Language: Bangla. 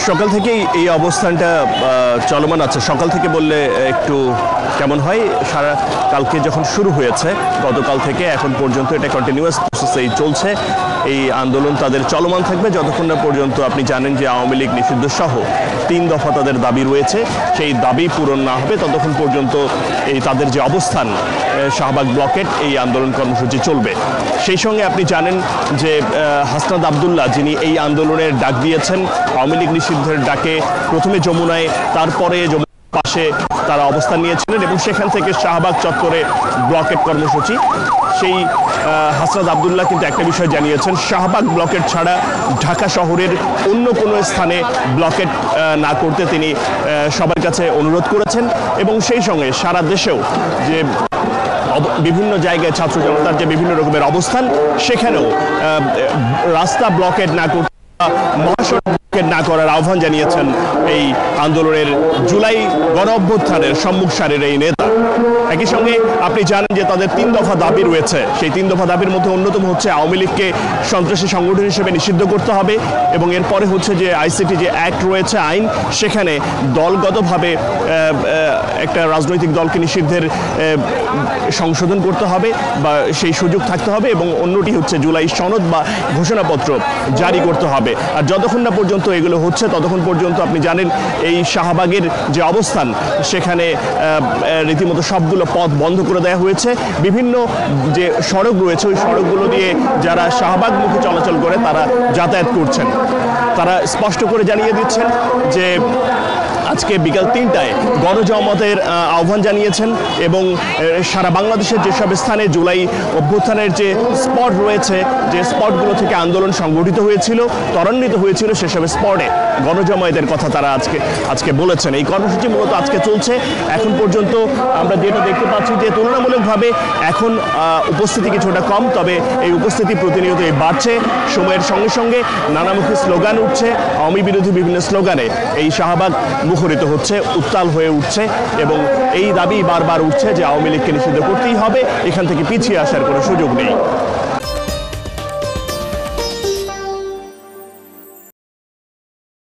সকাল থেকেই এই অবস্থানটা চলমান আছে। সকাল থেকে বললে একটু কেমন হয়, সারা কালকে যখন শুরু হয়েছে গতকাল থেকে এখন পর্যন্ত এটা কন্টিনিউয়াস প্রসেসেই চলছে। এই আন্দোলন তাদের চলমান থাকবে যতক্ষণ না পর্যন্ত আপনি জানেন যে আওয়ামী লীগ নিষিদ্ধ সহ 3 দফা তাদের দাবি রয়েছে, সেই দাবি পূরণ না হবে ততক্ষণ পর্যন্ত এই তাদের যে অবস্থান শাহবাগ ব্লকেট এই আন্দোলন কর্মসূচি চলবে। সেই সঙ্গে আপনি জানেন যে হাসনাত আবদুল্লাহ যিনি এই আন্দোলনের ডাক দিয়েছেন, আওয়ামী লীগ নিষিদ্ধের ডাকে প্রথমে যমুনায় তারপরে পাশে তারা অবস্থান নিয়েছিলেন এবং সেখান থেকে শাহবাগ চত্বরে ব্লকেট কর্মসূচি। সেই হাসনাত আবদুল্লাহ কিন্তু একটা বিষয় জানিয়েছেন, শাহবাগ ব্লকেট ছাড়া ঢাকা শহরের অন্য কোনো স্থানে ব্লকেট না করতে তিনি সবার কাছে অনুরোধ করেছেন এবং সেই সঙ্গে সারা দেশেও যে বিভিন্ন জায়গায় ছাত্র জনতার যে বিভিন্ন রকমের অবস্থান, সেখানেও রাস্তা ব্লকেট না করতে, মহাসড়ক ব্লকেট না করার আহ্বান জানিয়েছেন এই আন্দোলনের জুলাই গণ অভ্যুত্থানের সম্মুখ সারির এই নেতা। একই সঙ্গে আপনি জানেন যে তাদের 3 দফা দাবি রয়েছে। সেই 3 দফা দাবির মধ্যে অন্যতম হচ্ছে আওয়ামী লীগকে সন্ত্রাসী সংগঠন হিসেবে নিষিদ্ধ করতে হবে এবং এরপরে হচ্ছে যে আইসিটি যে অ্যাক্ট রয়েছে আইন, সেখানে দলগতভাবে একটা রাজনৈতিক দলকে নিষিদ্ধের সংশোধন করতে হবে বা সেই সুযোগ থাকতে হবে এবং অন্যটি হচ্ছে জুলাই সনদ বা ঘোষণাপত্র জারি করতে হবে। আর যতক্ষণ না পর্যন্ত এগুলো হচ্ছে ততক্ষণ পর্যন্ত আপনি জানেন এই শাহবাগের যে অবস্থান, সেখানে রীতিমতো সবগুলো পথ বন্ধ করে দেওয়া হয়েছে। বিভিন্ন যে সড়ক রয়েছে ওই সড়কগুলো দিয়ে যারা শাহবাগমুখী চলাচল করে তারা যাতায়াত করছেন, তারা স্পষ্ট করে জানিয়ে দিচ্ছেন যে আজকে বিকাল 3টায় গণজমাতের আহ্বান জানিয়েছেন এবং সারা বাংলাদেশের যেসব স্থানে জুলাই অভ্যুত্থানের যে স্পট রয়েছে, যে স্পটগুলো থেকে আন্দোলন সংগঠিত হয়েছিল, ত্বরান্বিত হয়েছিল, সেসব স্পটে গণজমায়েতের কথা তারা আজকে বলেছেন। এই কর্মসূচি মূলত আজকে চলছে। এখন পর্যন্ত আমরা যেটা দেখতে পাচ্ছি যে তুলনামূলকভাবে এখন উপস্থিতি কিছুটা কম, তবে এই উপস্থিতি প্রতিনিয়তই বাড়ছে। সময়ের সঙ্গে সঙ্গে নানামুখী স্লোগান উঠছে, আওয়ামী বিরোধী বিভিন্ন স্লোগানে এই শাহবাগ মুখরিত হচ্ছে, উত্তাল হয়ে উঠছে এবং এই দাবি বারবার উঠছে যে আওয়ামী লীগকে নিষিদ্ধ করতেই হবে, এখান থেকে পিছিয়ে আসার কোনো সুযোগ নেই।